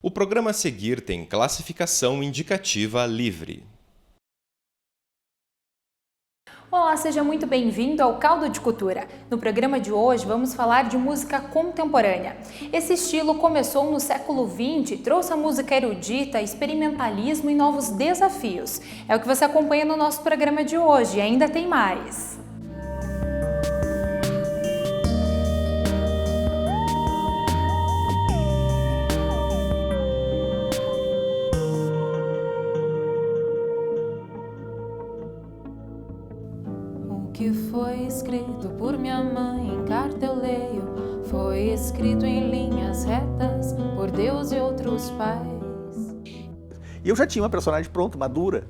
O programa a seguir tem classificação indicativa livre. Olá, seja muito bem-vindo ao Caldo de Cultura. No programa de hoje vamos falar de música contemporânea. Esse estilo começou no século XX e trouxe a música erudita, experimentalismo e novos desafios. É o que você acompanha no nosso programa de hoje e ainda tem mais. Que foi escrito por minha mãe, em carta eu leio, foi escrito em linhas retas por Deus e outros pais. E eu já tinha uma personagem pronta, madura,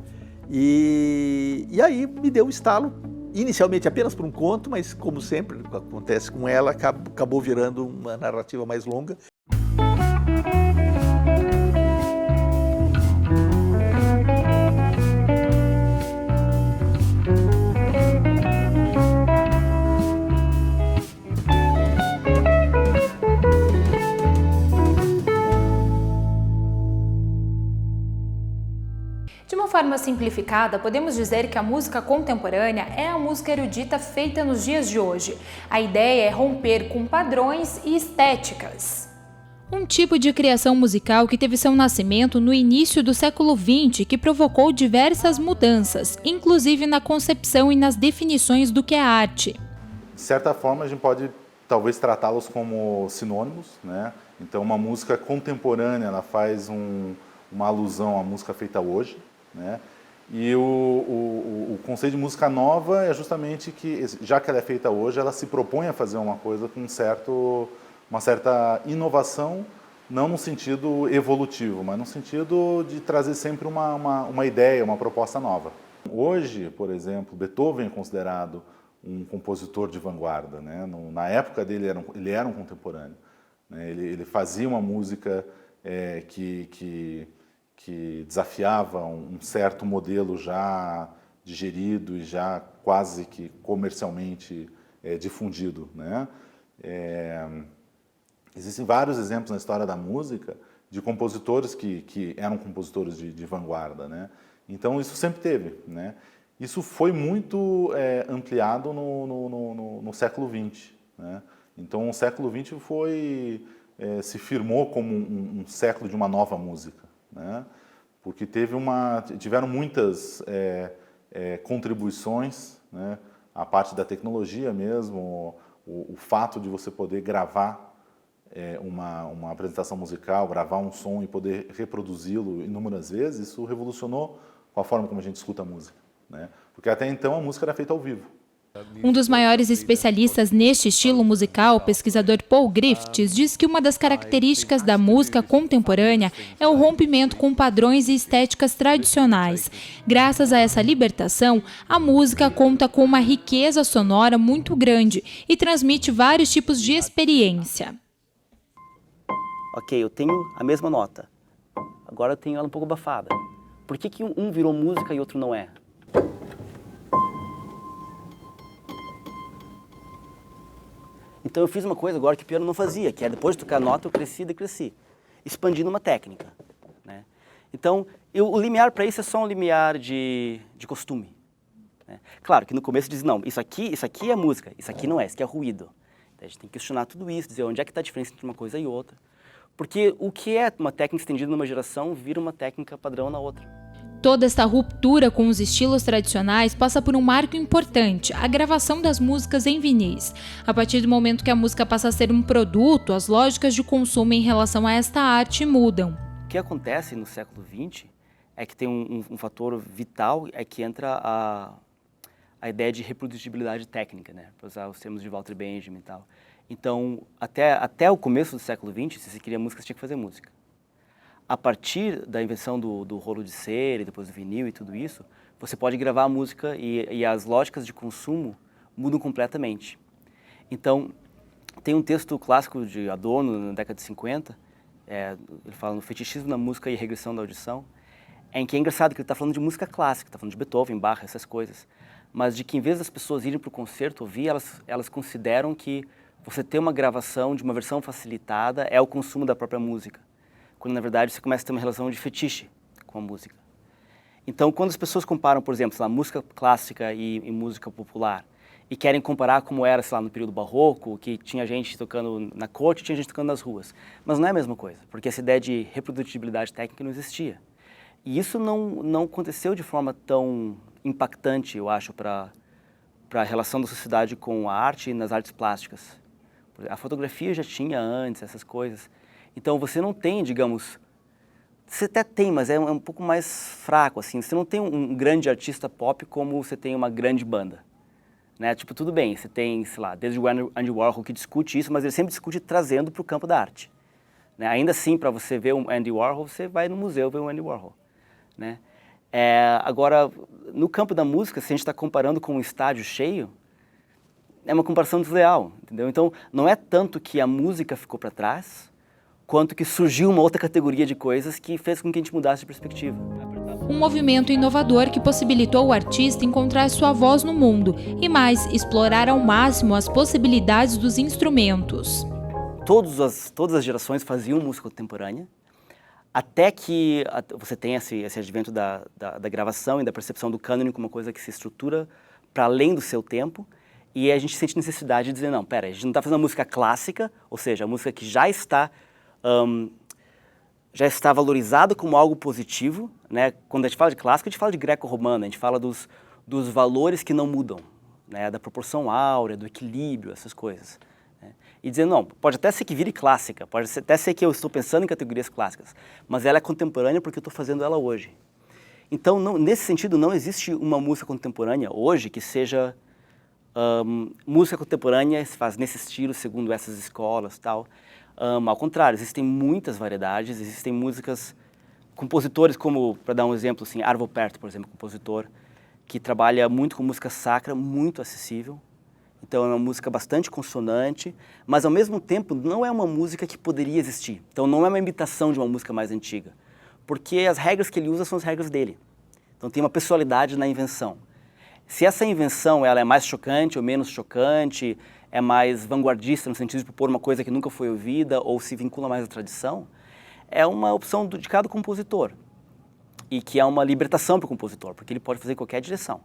e aí me deu um estalo, inicialmente apenas por um conto, mas como sempre acontece com ela, acabou virando uma narrativa mais longa. De uma forma simplificada, podemos dizer que a música contemporânea é a música erudita feita nos dias de hoje. A ideia é romper com padrões e estéticas. Um tipo de criação musical que teve seu nascimento no início do século XX, que provocou diversas mudanças, inclusive na concepção e nas definições do que é arte. De certa forma, a gente pode talvez tratá-los como sinônimos, né? Então, uma música contemporânea, ela faz uma alusão à música feita hoje, né? E o conceito de música nova é justamente que, já que ela é feita hoje, ela se propõe a fazer uma coisa com uma certa inovação, não no sentido evolutivo, mas no sentido de trazer sempre uma ideia, uma proposta nova. Hoje, por exemplo, Beethoven é considerado um compositor de vanguarda, né? Na época dele, ele era um contemporâneo, né? Ele fazia uma música que desafiava um certo modelo já digerido e já quase que comercialmente difundido, né? Existem vários exemplos na história da música de compositores que eram compositores de vanguarda, né? Então isso sempre teve, né? Isso foi muito ampliado no século XX, né? Então o século XX se firmou como um século de uma nova música, né? Porque tiveram muitas contribuições, né? A parte da tecnologia mesmo, o fato de você poder gravar uma apresentação musical, gravar um som e poder reproduzi-lo inúmeras vezes, isso revolucionou a forma como a gente escuta a música, né? Porque até então a música era feita ao vivo. Um dos maiores especialistas neste estilo musical, o pesquisador Paul Griffiths, diz que uma das características da música contemporânea é o rompimento com padrões e estéticas tradicionais. Graças a essa libertação, a música conta com uma riqueza sonora muito grande e transmite vários tipos de experiência. Ok, eu tenho a mesma nota, agora eu tenho ela um pouco abafada. Por que um virou música e outro não é? Então eu fiz uma coisa agora que o piano não fazia, que é depois de tocar a nota eu cresci, expandindo uma técnica, né? Então o limiar para isso é só um limiar de costume, né? Claro que no começo diz, não, isso aqui é música, isso aqui não é, isso aqui é ruído. Então, a gente tem que questionar tudo isso, dizer onde é que está a diferença entre uma coisa e outra. Porque o que é uma técnica estendida numa geração vira uma técnica padrão na outra. Toda esta ruptura com os estilos tradicionais passa por um marco importante, a gravação das músicas em vinis. A partir do momento que a música passa a ser um produto, as lógicas de consumo em relação a esta arte mudam. O que acontece no século XX é que tem um fator vital, é que entra a ideia de reprodutibilidade técnica, né? Para usar os termos de Walter Benjamin e tal. Então, até o começo do século XX, se você queria música, você tinha que fazer música. A partir da invenção do rolo de cera e depois do vinil e tudo isso, você pode gravar a música e as lógicas de consumo mudam completamente. Então, tem um texto clássico de Adorno, na década de 50, ele fala no fetichismo da música e regressão da audição, em que é engraçado que ele está falando de música clássica, está falando de Beethoven, Bach, essas coisas, mas de que em vez das pessoas irem para o concerto ouvir, elas consideram que você ter uma gravação de uma versão facilitada é o consumo da própria música. quando na verdade você começa a ter uma relação de fetiche com a música. Então, quando as pessoas comparam, por exemplo, sei lá, música clássica e música popular, e querem comparar como era, sei lá, no período barroco, que tinha gente tocando na corte e tinha gente tocando nas ruas. Mas não é a mesma coisa, porque essa ideia de reprodutibilidade técnica não existia. E isso não aconteceu de forma tão impactante, eu acho, para a relação da sociedade com a arte e nas artes plásticas. A fotografia já tinha antes essas coisas. Então, você não tem, digamos... Você até tem, mas é um pouco mais fraco, assim. Você não tem um grande artista pop como você tem uma grande banda. Né? Tipo, tudo bem, você tem, sei lá, desde o Andy Warhol que discute isso, mas ele sempre discute trazendo para o campo da arte. Né? Ainda assim, para você ver o Andy Warhol, você vai no museu ver o Andy Warhol. Né? Agora, no campo da música, se a gente está comparando com um estádio cheio, é uma comparação desleal, entendeu? Então, não é tanto que a música ficou para trás, quanto que surgiu uma outra categoria de coisas que fez com que a gente mudasse de perspectiva. Um movimento inovador que possibilitou o artista encontrar sua voz no mundo e mais, explorar ao máximo as possibilidades dos instrumentos. Todas as gerações faziam música contemporânea, até que você tem esse advento da gravação e da percepção do cânone como uma coisa que se estrutura para além do seu tempo, e a gente sente necessidade de dizer, não, pera, a gente não está fazendo música clássica, ou seja, a música que já está valorizada como algo positivo, né? Quando a gente fala de clássica, a gente fala de greco-romana, a gente fala dos valores que não mudam, né? Da proporção áurea, do equilíbrio, essas coisas. Né? E dizendo, não, pode até ser que vire clássica, pode até ser que eu estou pensando em categorias clássicas, mas ela é contemporânea porque eu estou fazendo ela hoje. Então, nesse sentido, não existe uma música contemporânea hoje que seja música contemporânea, se faz nesse estilo, segundo essas escolas e tal. Ao contrário, existem muitas variedades, existem músicas, compositores como, para dar um exemplo, assim, Arvo Pärt, por exemplo, compositor, que trabalha muito com música sacra, muito acessível. Então é uma música bastante consonante, mas ao mesmo tempo não é uma música que poderia existir. Então não é uma imitação de uma música mais antiga, porque as regras que ele usa são as regras dele. Então tem uma pessoalidade na invenção. Se essa invenção ela é mais chocante ou menos chocante, é mais vanguardista no sentido de propor uma coisa que nunca foi ouvida ou se vincula mais à tradição, é uma opção de cada compositor e que é uma libertação para o compositor, porque ele pode fazer qualquer direção.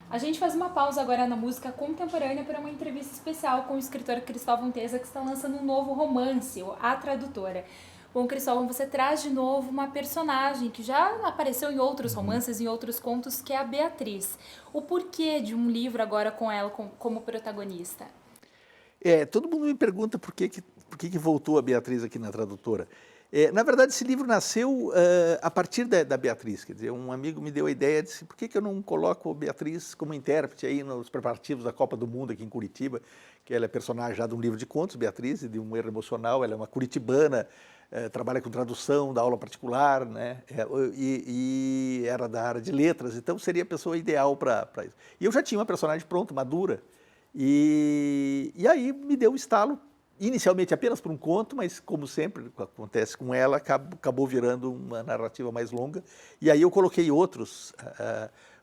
A gente faz uma pausa agora na música contemporânea para uma entrevista especial com o escritor Cristóvão Tesa, que está lançando um novo romance, A Tradutora. Bom, Cristóvão, você traz de novo uma personagem que já apareceu em outros romances, em outros contos, que é a Beatriz. O porquê de um livro agora com ela como protagonista? Todo mundo me pergunta por que voltou a Beatriz aqui na Tradutora. Na verdade, esse livro nasceu a partir da Beatriz. Quer dizer, um amigo me deu a ideia, disse, por que eu não coloco a Beatriz como intérprete aí nos preparativos da Copa do Mundo aqui em Curitiba, que ela é personagem já de um livro de contos, Beatriz, e de um erro emocional, ela é uma curitibana, trabalha com tradução, dá aula particular, né? E era da área de letras, então seria a pessoa ideal para isso. E eu já tinha uma personagem pronta, madura, e aí me deu o estalo, inicialmente apenas por um conto, mas como sempre acontece com ela, acabou virando uma narrativa mais longa, e aí eu coloquei outros,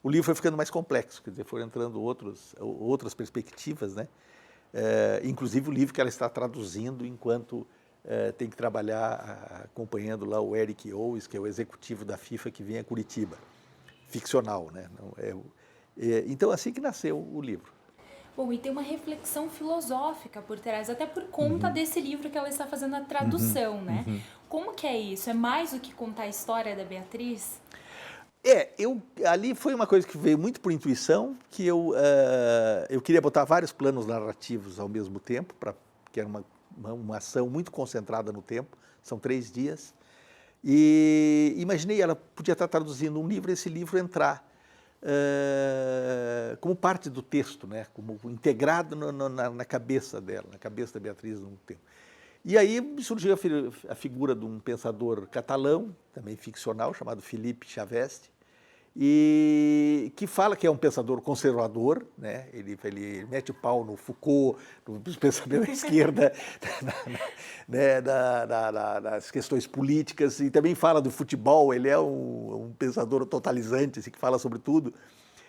o livro foi ficando mais complexo, quer dizer, foram entrando outras perspectivas, né? Inclusive o livro que ela está traduzindo enquanto tem que trabalhar acompanhando lá o Eric Owes, que é o executivo da FIFA que vem a Curitiba, ficcional, né? Então assim que nasceu o livro. Bom, e tem uma reflexão filosófica por trás, até por conta desse livro que ela está fazendo a tradução, né? Como que é isso? É mais do que contar a história da Beatriz? Ali foi uma coisa que veio muito por intuição, que eu queria botar vários planos narrativos ao mesmo tempo, que era uma ação muito concentrada no tempo, são 3 dias, e imaginei, ela podia estar traduzindo um livro, esse livro entrar como parte do texto, né? Como integrado na cabeça dela, na cabeça da Beatriz num tempo. E aí surgiu a figura de um pensador catalão, também ficcional, chamado Filipe Chaveste, e que fala que é um pensador conservador, né? Ele mete o pau no Foucault, no pensamento da esquerda, né? das questões políticas, e também fala do futebol, ele é um pensador totalizante, assim, que fala sobre tudo.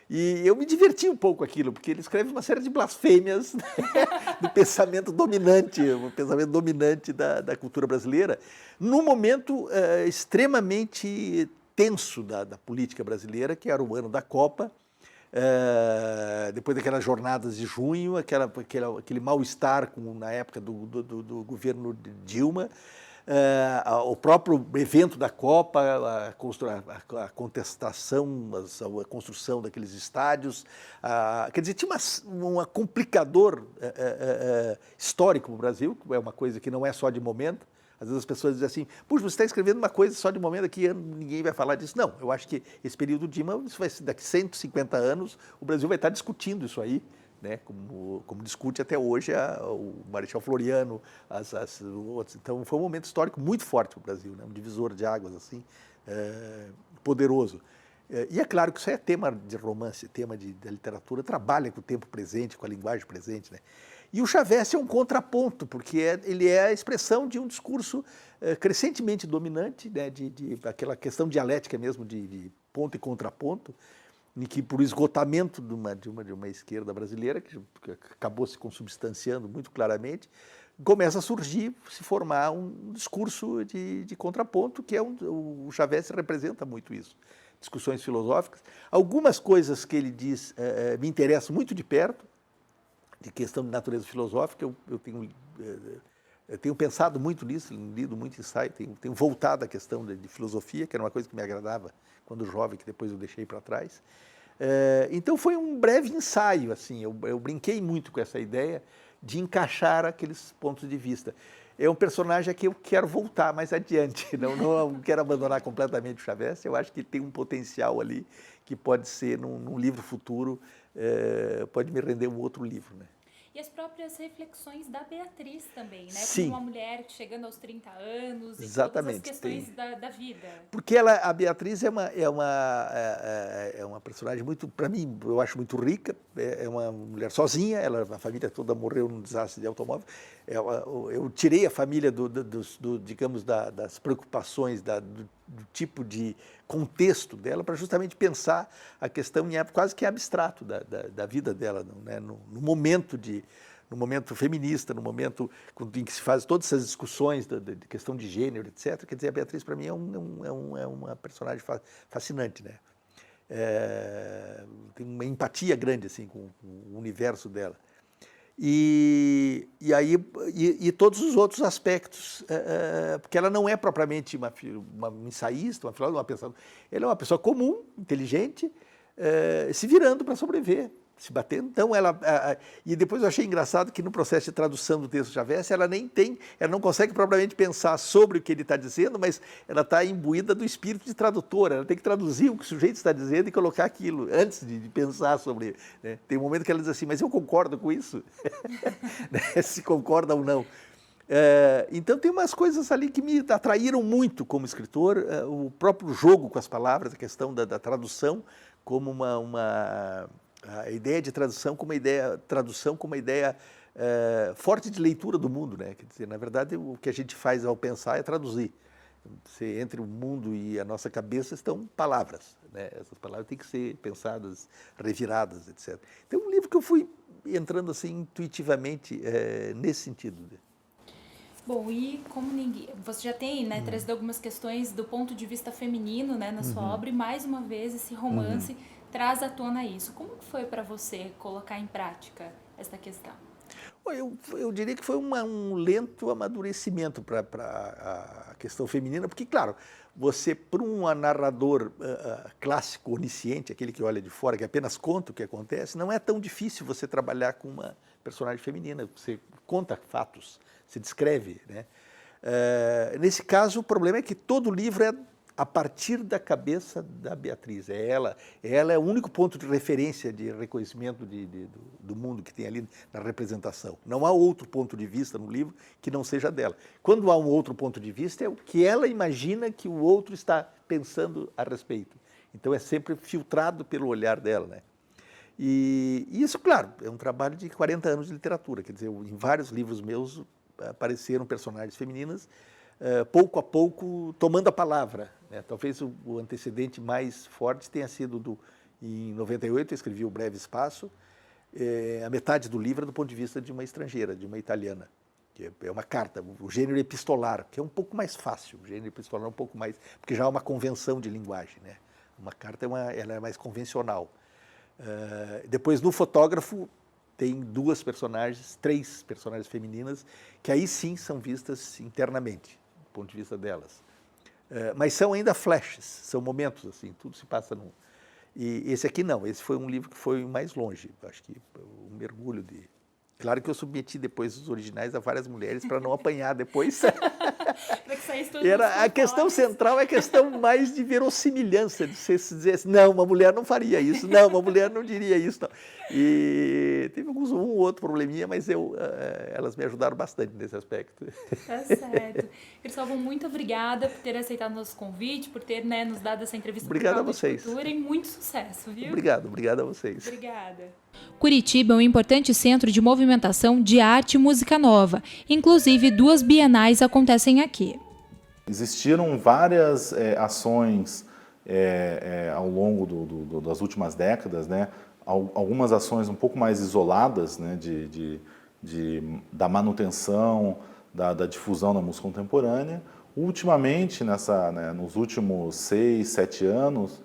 E eu me diverti um pouco com aquilo, porque ele escreve uma série de blasfêmias, né, do pensamento dominante, o pensamento dominante da cultura brasileira, num momento extremamente tenso da política brasileira, que era o ano da Copa, depois daquelas jornadas de junho, aquele mal-estar na época do governo de Dilma, o próprio evento da Copa, a contestação, a construção daqueles estádios, quer dizer, tinha um complicador histórico para o Brasil, que é uma coisa que não é só de momento. Às vezes as pessoas dizem assim, puxa, você está escrevendo uma coisa só de momento aqui, ninguém vai falar disso. Não, eu acho que esse período Dilma, isso vai ser daqui 150 anos, o Brasil vai estar discutindo isso aí, né, como discute até hoje o Marechal Floriano, outros. Então foi um momento histórico muito forte para o Brasil, né, um divisor de águas assim, poderoso. E é claro que isso é tema de romance, tema da literatura, trabalha com o tempo presente, com a linguagem presente, né? E o Chavez é um contraponto, porque ele é a expressão de um discurso crescentemente dominante, né, aquela questão dialética mesmo de ponto e contraponto, em que, por esgotamento de uma esquerda brasileira, que acabou se consubstanciando muito claramente, começa a surgir, se formar um discurso de contraponto, que o Chavez representa muito isso. Discussões filosóficas. Algumas coisas que ele diz me interessam muito de perto, de questão de natureza filosófica, eu tenho pensado muito nisso, lido muito ensaio, tenho voltado à questão de filosofia, que era uma coisa que me agradava quando jovem, que depois eu deixei para trás. Então foi um breve ensaio, assim, eu brinquei muito com essa ideia de encaixar aqueles pontos de vista. É um personagem a que eu quero voltar mais adiante, não quero abandonar completamente o Chavez, eu acho que tem um potencial ali que pode ser, num livro futuro, pode me render um outro livro, né? E as próprias reflexões da Beatriz também, né? Sim. Como uma mulher chegando aos 30 anos e Exatamente, todas as questões da vida. Porque a Beatriz é uma personagem muito, para mim, eu acho muito rica, é uma mulher sozinha, a família toda morreu num desastre de automóvel. Eu tirei a família digamos, das preocupações, do tipo de contexto dela, para justamente pensar a questão em quase que abstrato da vida dela, né? No momento feminista, no momento em que se faz todas essas discussões de questão de gênero, etc. Quer dizer, a Beatriz, para mim, é uma personagem fascinante, né? Tem uma empatia grande assim, com o universo dela. E todos os outros aspectos, porque ela não é propriamente uma ensaísta, uma filósofa, uma pessoa, ela é uma pessoa comum, inteligente, se virando para sobreviver, se batendo. Então e depois eu achei engraçado que no processo de tradução do texto de Chavez, ela não consegue propriamente pensar sobre o que ele está dizendo, mas ela está imbuída do espírito de tradutora, ela tem que traduzir o que o sujeito está dizendo e colocar aquilo antes de pensar sobre, né? Tem um momento que ela diz assim, mas eu concordo com isso? Se concorda ou não. Então tem umas coisas ali que me atraíram muito como escritor, o próprio jogo com as palavras, a questão da tradução como a ideia de tradução como uma ideia forte de leitura do mundo, né? Quer dizer, na verdade, o que a gente faz ao pensar é traduzir. Entre o mundo e a nossa cabeça estão palavras, né? Essas palavras têm que ser pensadas, reviradas, etc. Então, é um livro que eu fui entrando assim intuitivamente nesse sentido. Bom, e como você já tem, né, trazido algumas questões do ponto de vista feminino, né, na sua obra, e mais uma vez esse romance traz à tona isso. Como foi para você colocar em prática esta questão? Eu diria que foi um lento amadurecimento para a questão feminina, porque, claro, você, para um narrador clássico, onisciente, aquele que olha de fora, que apenas conta o que acontece, não é tão difícil você trabalhar com uma personagem feminina, você conta fatos, você descreve, né? Nesse caso, o problema é que todo livro é a partir da cabeça da Beatriz. Ela é o único ponto de referência, de reconhecimento do mundo que tem ali na representação. Não há outro ponto de vista no livro que não seja dela. Quando há um outro ponto de vista, é o que ela imagina que o outro está pensando a respeito. Então é sempre filtrado pelo olhar dela, né? E isso, claro, é um trabalho de 40 anos de literatura. Quer dizer, em vários livros meus apareceram personagens femininas, pouco a pouco tomando a palavra, né? Talvez o antecedente mais forte tenha sido Em 98 eu escrevi O Breve Espaço. A metade do livro é do ponto de vista de uma estrangeira, de uma italiana. Que é uma carta, o gênero epistolar, que é um pouco mais fácil. O gênero epistolar é um pouco mais... Porque já é uma convenção de linguagem, né? Uma carta ela é mais convencional. Depois, no Fotógrafo, tem três personagens femininas, que aí sim são vistas internamente, do ponto de vista delas. Mas são ainda flashes, são momentos, assim, tudo se passa num... E esse aqui não, esse foi um livro que foi mais longe, acho que um mergulho de... Claro que eu submeti depois os originais a várias mulheres para não apanhar depois. A questão central é a questão mais de verossimilhança, de você se dizer assim, não, uma mulher não faria isso, não, uma mulher não diria isso. Não. E teve um ou outro probleminha, mas elas me ajudaram bastante nesse aspecto. Tá certo. Cristóvão, muito obrigada por ter aceitado nosso convite, por ter nos dado essa entrevista. Obrigado a vocês. Cultura, e muito sucesso, viu? Obrigado a vocês. Obrigada. Curitiba é um importante centro de movimentação de arte e música nova. Inclusive, 2 bienais acontecem aqui. Existiram várias ações ao longo das últimas décadas, né? Algumas ações um pouco mais isoladas, né? Da manutenção, da difusão da música contemporânea. Ultimamente, nos últimos 6, 7 anos,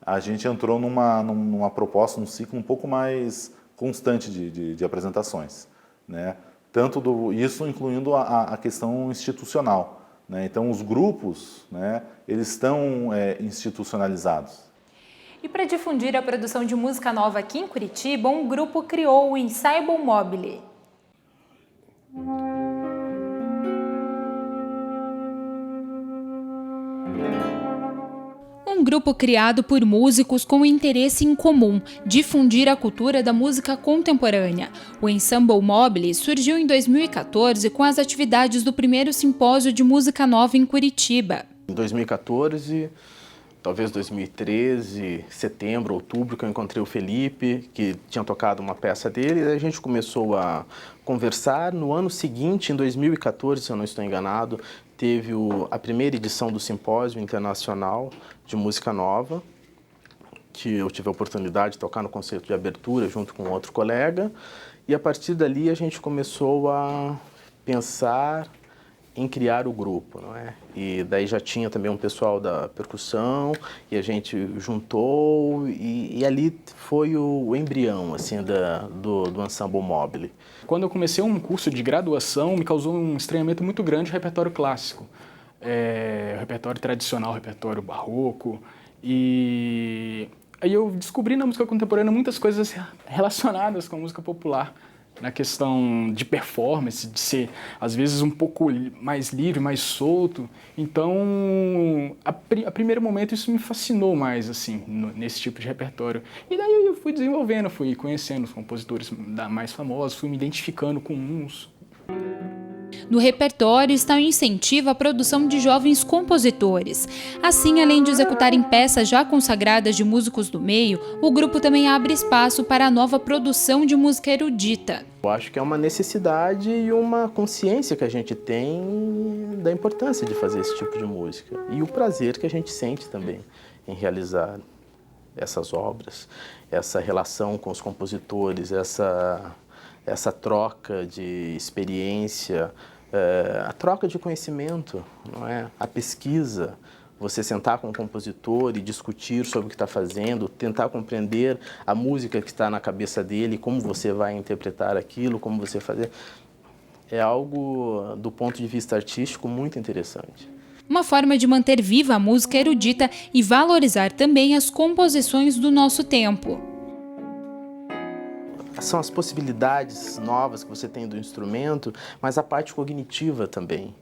a gente entrou numa proposta, num ciclo um pouco mais constante de apresentações, né? Isso incluindo a questão institucional, né? Então, os grupos, né, eles estão institucionalizados. E para difundir a produção de música nova aqui em Curitiba, um grupo criou o Ensemble Mobile. Um grupo criado por músicos com interesse em comum, difundir a cultura da música contemporânea. O Ensemble Mobile surgiu em 2014 com as atividades do primeiro simpósio de música nova em Curitiba. Em 2014, talvez 2013, setembro, outubro, que eu encontrei o Felipe, que tinha tocado uma peça dele, e a gente começou a conversar. No ano seguinte, em 2014, se eu não estou enganado, teve a primeira edição do Simpósio Internacional de Música Nova, que eu tive a oportunidade de tocar no concerto de abertura junto com outro colega, e a partir dali a gente começou a pensar em criar o grupo, não é? E daí já tinha também um pessoal da percussão, e a gente juntou, e ali foi o embrião, assim, do Ensemble Mobile. Quando eu comecei um curso de graduação, me causou um estranhamento muito grande o repertório clássico. O repertório tradicional, o repertório barroco, e aí eu descobri na música contemporânea muitas coisas relacionadas com a música popular, na questão de performance, de ser, às vezes, um pouco mais livre, mais solto. Então, a primeiro momento, isso me fascinou mais, assim, nesse tipo de repertório. E daí eu fui desenvolvendo, fui conhecendo os compositores mais famosos, fui me identificando com uns. No repertório está o incentivo à produção de jovens compositores. Assim, além de executarem peças já consagradas de músicos do meio, o grupo também abre espaço para a nova produção de música erudita. Eu acho que é uma necessidade e uma consciência que a gente tem da importância de fazer esse tipo de música. E o prazer que a gente sente também em realizar essas obras, essa relação com os compositores, essa troca de experiência, a troca de conhecimento, não é? A pesquisa, você sentar com o compositor e discutir sobre o que está fazendo, tentar compreender a música que está na cabeça dele, como você vai interpretar aquilo, como você fazer, é algo, do ponto de vista artístico, muito interessante. Uma forma de manter viva a música erudita e valorizar também as composições do nosso tempo. São as possibilidades novas que você tem do instrumento, mas a parte cognitiva também.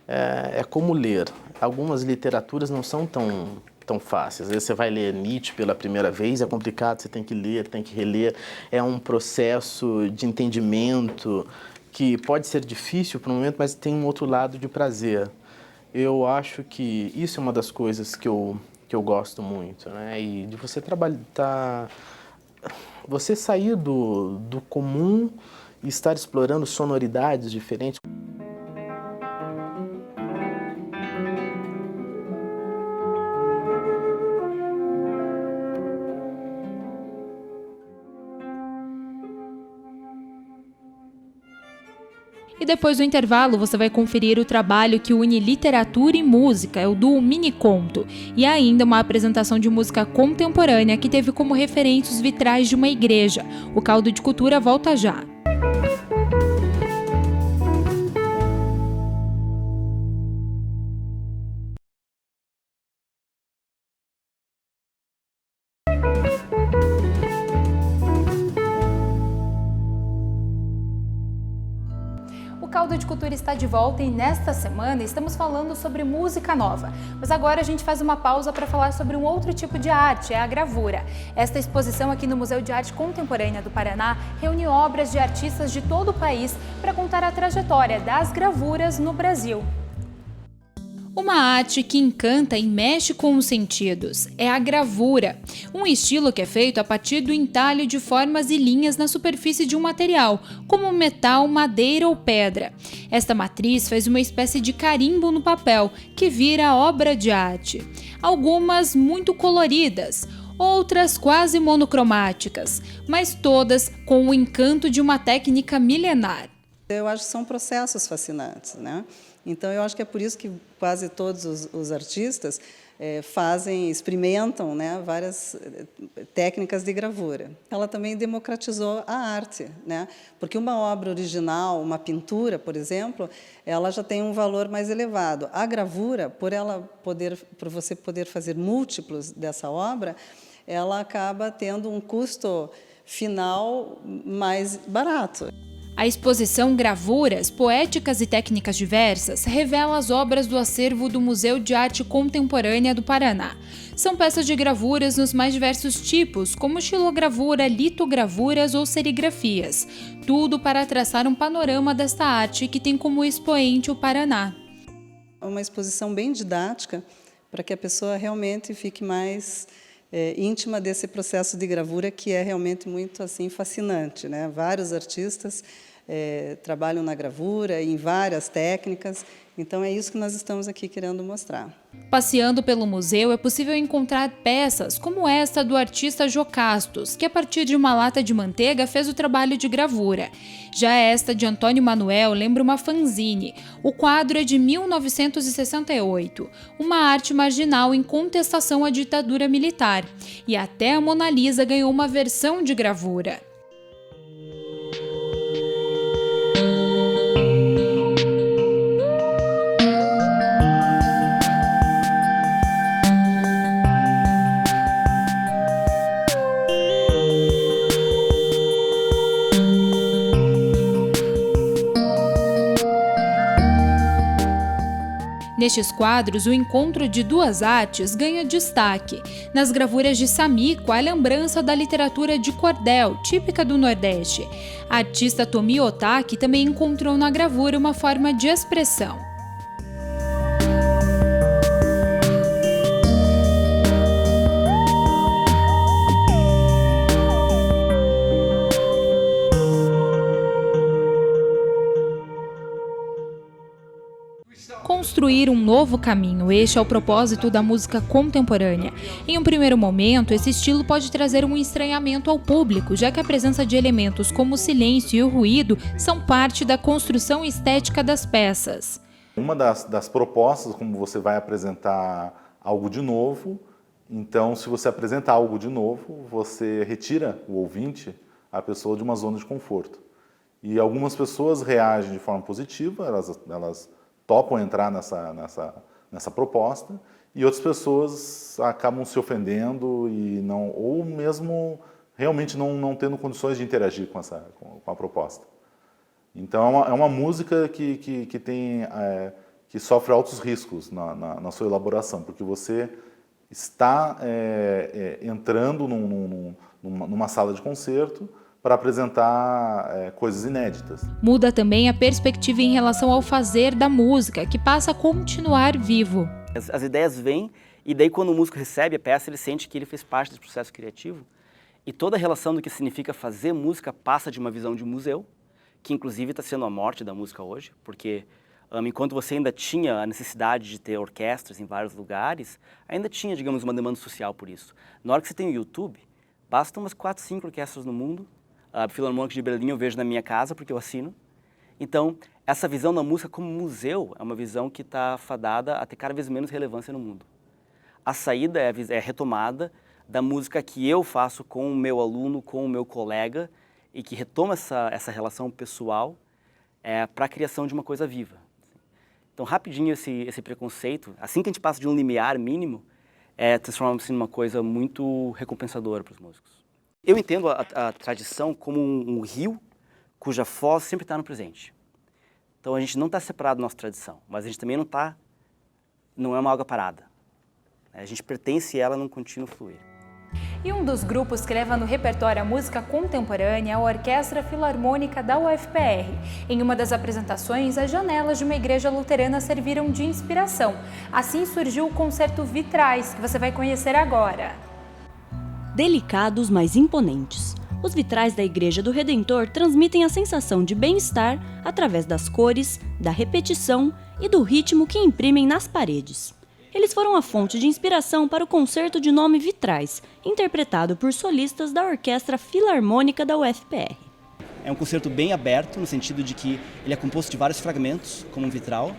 É como ler. Algumas literaturas não são tão fáceis. Às vezes você vai ler Nietzsche pela primeira vez, é complicado, você tem que ler, tem que reler. É um processo de entendimento que pode ser difícil por um momento, mas tem um outro lado de prazer. Eu acho que isso é uma das coisas que eu gosto muito, né? E de você trabalhar... Você sair do comum e estar explorando sonoridades diferentes. E depois do intervalo você vai conferir o trabalho que une literatura e música, é o duo Mini Conto, e ainda uma apresentação de música contemporânea que teve como referência os vitrais de uma igreja. O Caldo de Cultura volta já. O Caldo de Cultura está de volta e nesta semana estamos falando sobre música nova. Mas agora a gente faz uma pausa para falar sobre um outro tipo de arte, é a gravura. Esta exposição aqui no Museu de Arte Contemporânea do Paraná reúne obras de artistas de todo o país para contar a trajetória das gravuras no Brasil. Uma arte que encanta e mexe com os sentidos é a gravura, um estilo que é feito a partir do entalhe de formas e linhas na superfície de um material, como metal, madeira ou pedra. Esta matriz faz uma espécie de carimbo no papel, que vira obra de arte. Algumas muito coloridas, outras quase monocromáticas, mas todas com o encanto de uma técnica milenar. Eu acho que são processos fascinantes, né? Então, eu acho que é por isso que quase todos os artistas experimentam, né, várias técnicas de gravura. Ela também democratizou a arte, né? Porque uma obra original, uma pintura, por exemplo, ela já tem um valor mais elevado. A gravura, por você poder fazer múltiplos dessa obra, ela acaba tendo um custo final mais barato. A exposição Gravuras, Poéticas e Técnicas Diversas revela as obras do acervo do Museu de Arte Contemporânea do Paraná. São peças de gravuras nos mais diversos tipos, como xilogravura, litogravuras ou serigrafias. Tudo para traçar um panorama desta arte que tem como expoente o Paraná. É uma exposição bem didática para que a pessoa realmente fique mais íntima desse processo de gravura, que é realmente muito assim fascinante, né? Vários artistas trabalham na gravura em várias técnicas, então é isso que nós estamos aqui querendo mostrar. Passeando pelo museu é possível encontrar peças como esta do artista Jocastos, que a partir de uma lata de manteiga fez o trabalho de gravura. Já esta de Antônio Manuel lembra uma fanzine. O quadro é de 1968, uma arte marginal em contestação à ditadura militar. E até a Mona Lisa ganhou uma versão de gravura. Nestes quadros, o encontro de duas artes ganha destaque. Nas gravuras de Samico, a lembrança da literatura de cordel, típica do Nordeste. A artista Tomi Otaki também encontrou na gravura uma forma de expressão. Construir um novo caminho, este é o propósito da música contemporânea. Em um primeiro momento, esse estilo pode trazer um estranhamento ao público, já que a presença de elementos como o silêncio e o ruído são parte da construção estética das peças. Uma das propostas, como você vai apresentar algo de novo, então se você apresenta algo de novo, você retira o ouvinte, a pessoa, de uma zona de conforto. E algumas pessoas reagem de forma positiva, elas topam entrar nessa proposta, e outras pessoas acabam se ofendendo e não, ou mesmo realmente não tendo condições de interagir com a proposta. Então é uma música que sofre altos riscos na sua elaboração, porque você está entrando numa sala de concerto para apresentar coisas inéditas. Muda também a perspectiva em relação ao fazer da música, que passa a continuar vivo. As ideias vêm, e daí quando o músico recebe a peça, ele sente que ele fez parte desse processo criativo, e toda a relação do que significa fazer música passa de uma visão de museu, que inclusive está sendo a morte da música hoje, porque enquanto você ainda tinha a necessidade de ter orquestras em vários lugares, ainda tinha, digamos, uma demanda social por isso. Na hora que você tem o YouTube, bastam umas 4, 5 orquestras no mundo. A Filarmônica de Berlim eu vejo na minha casa, porque eu assino. Então, essa visão da música como museu é uma visão que está fadada a ter cada vez menos relevância no mundo. A saída é a retomada da música que eu faço com o meu aluno, com o meu colega, e que retoma essa relação pessoal para a criação de uma coisa viva. Então, rapidinho, esse preconceito, assim que a gente passa de um limiar mínimo, transforma-se numa coisa muito recompensadora para os músicos. Eu entendo a tradição como um rio cuja foz sempre está no presente. Então, a gente não está separado da nossa tradição, mas a gente também não é uma água parada. A gente pertence a ela num contínuo fluir. E um dos grupos que leva no repertório a música contemporânea é a Orquestra Filarmônica da UFPR. Em uma das apresentações, as janelas de uma igreja luterana serviram de inspiração. Assim surgiu o concerto Vitrais, que você vai conhecer agora. Delicados, mas imponentes. Os vitrais da Igreja do Redentor transmitem a sensação de bem-estar através das cores, da repetição e do ritmo que imprimem nas paredes. Eles foram a fonte de inspiração para o concerto de nome Vitrais, interpretado por solistas da Orquestra Filarmônica da UFPR. É um concerto bem aberto, no sentido de que ele é composto de vários fragmentos, como um vitral,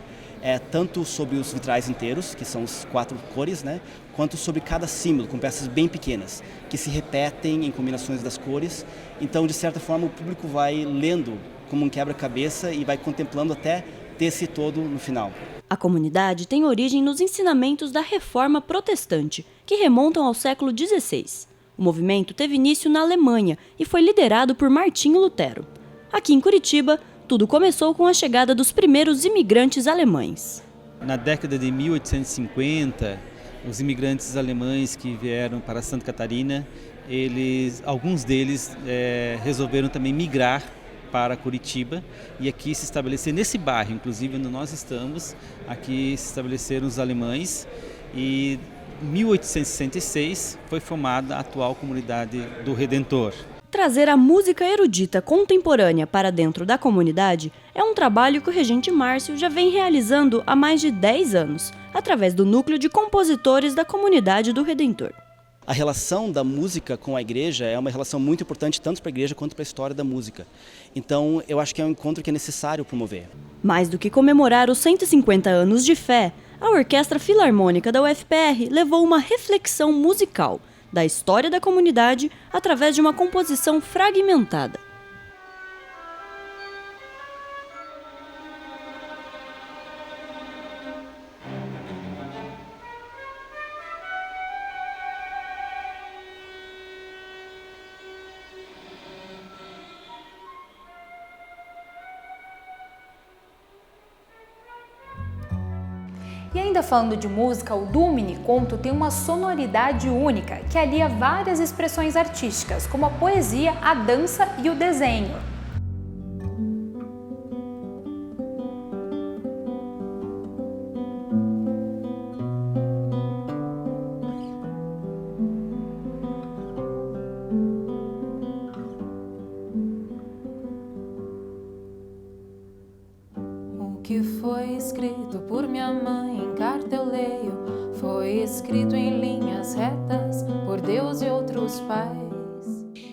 tanto sobre os vitrais inteiros, que são as 4 cores, né, quanto sobre cada símbolo, com peças bem pequenas, que se repetem em combinações das cores. Então, de certa forma, o público vai lendo como um quebra-cabeça e vai contemplando até ter esse todo no final. A comunidade tem origem nos ensinamentos da Reforma Protestante, que remontam ao século XVI. O movimento teve início na Alemanha e foi liderado por Martinho Lutero. Aqui em Curitiba, tudo começou com a chegada dos primeiros imigrantes alemães. Na década de 1850, os imigrantes alemães que vieram para Santa Catarina, alguns deles resolveram também migrar para Curitiba e aqui se estabelecer nesse bairro, inclusive onde nós estamos, aqui se estabeleceram os alemães e em 1866 foi formada a atual comunidade do Redentor. Trazer a música erudita contemporânea para dentro da comunidade é um trabalho que o regente Márcio já vem realizando há mais de 10 anos, através do núcleo de compositores da comunidade do Redentor. A relação da música com a igreja é uma relação muito importante tanto para a igreja quanto para a história da música. Então, eu acho que é um encontro que é necessário promover. Mais do que comemorar os 150 anos de fé, a Orquestra Filarmônica da UFPR levou uma reflexão musical da história da comunidade através de uma composição fragmentada. E ainda falando de música, o duo miniconto tem uma sonoridade única, que alia várias expressões artísticas, como a poesia, a dança e o desenho. O que foi escrito por minha mãe em carta eu leio, foi escrito em linhas retas por Deus e outros pais.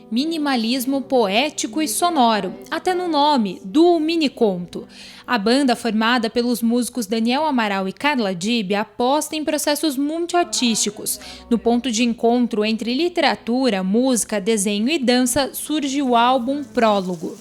Minimalismo poético e sonoro, até no nome, duo miniconto. A banda, formada pelos músicos Daniel Amaral e Carla Dib, aposta em processos multiartísticos. No ponto de encontro entre literatura, música, desenho e dança, surge o álbum Prólogo.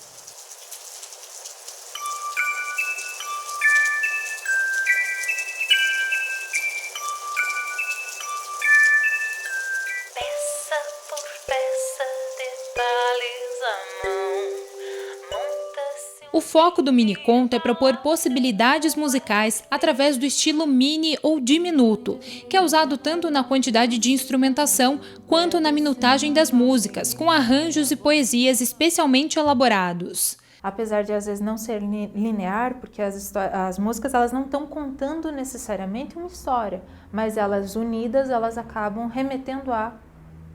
O foco do miniconto é propor possibilidades musicais através do estilo mini ou diminuto, que é usado tanto na quantidade de instrumentação quanto na minutagem das músicas, com arranjos e poesias especialmente elaborados. Apesar de às vezes não ser linear, porque as músicas elas não estão contando necessariamente uma história, mas elas unidas elas acabam remetendo a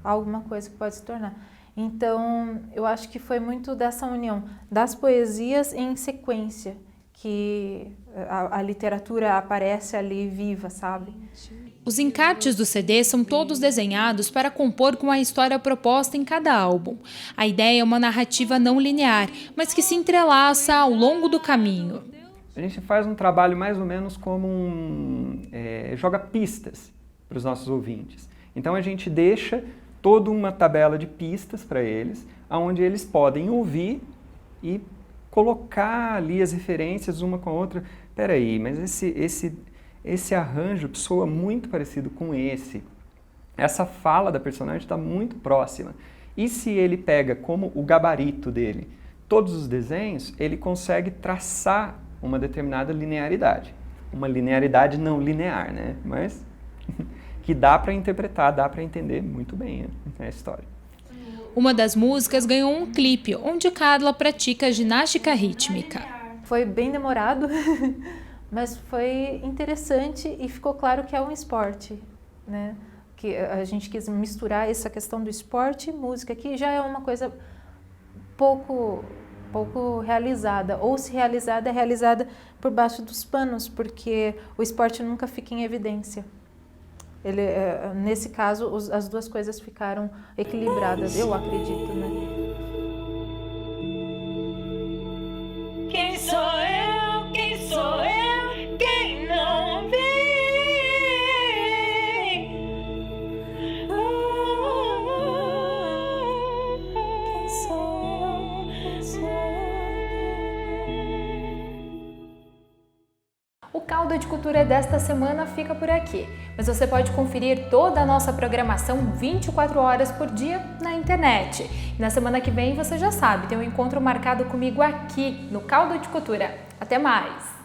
alguma coisa que pode se tornar. Então, eu acho que foi muito dessa união das poesias em sequência, que a literatura aparece ali viva, sabe? Os encartes do CD são todos desenhados para compor com a história proposta em cada álbum. A ideia é uma narrativa não linear, mas que se entrelaça ao longo do caminho. A gente faz um trabalho mais ou menos como joga pistas para os nossos ouvintes. Então a gente deixa toda uma tabela de pistas para eles, onde eles podem ouvir e colocar ali as referências uma com a outra. Peraí, mas esse arranjo soa muito parecido com esse. Essa fala da personagem está muito próxima. E se ele pega como o gabarito dele todos os desenhos, ele consegue traçar uma determinada linearidade. Uma linearidade não linear, né? Mas que dá para interpretar, dá para entender muito bem a história. Uma das músicas ganhou um clipe, onde Carla pratica ginástica rítmica. Foi bem demorado, mas foi interessante e ficou claro que é um esporte, né? Que a gente quis misturar essa questão do esporte e música, que já é uma coisa pouco realizada, ou se realizada, é realizada por baixo dos panos, porque o esporte nunca fica em evidência. Nesse caso, as duas coisas ficaram equilibradas, eu acredito, né? Quem sou eu? Quem sou eu? Quem não vi? Quem sou eu? Quem sou eu? O Caldo de Cultura desta semana fica por aqui, mas você pode conferir toda a nossa programação 24 horas por dia na internet. E na semana que vem, você já sabe, tem um encontro marcado comigo aqui no Caldo de Cultura. Até mais!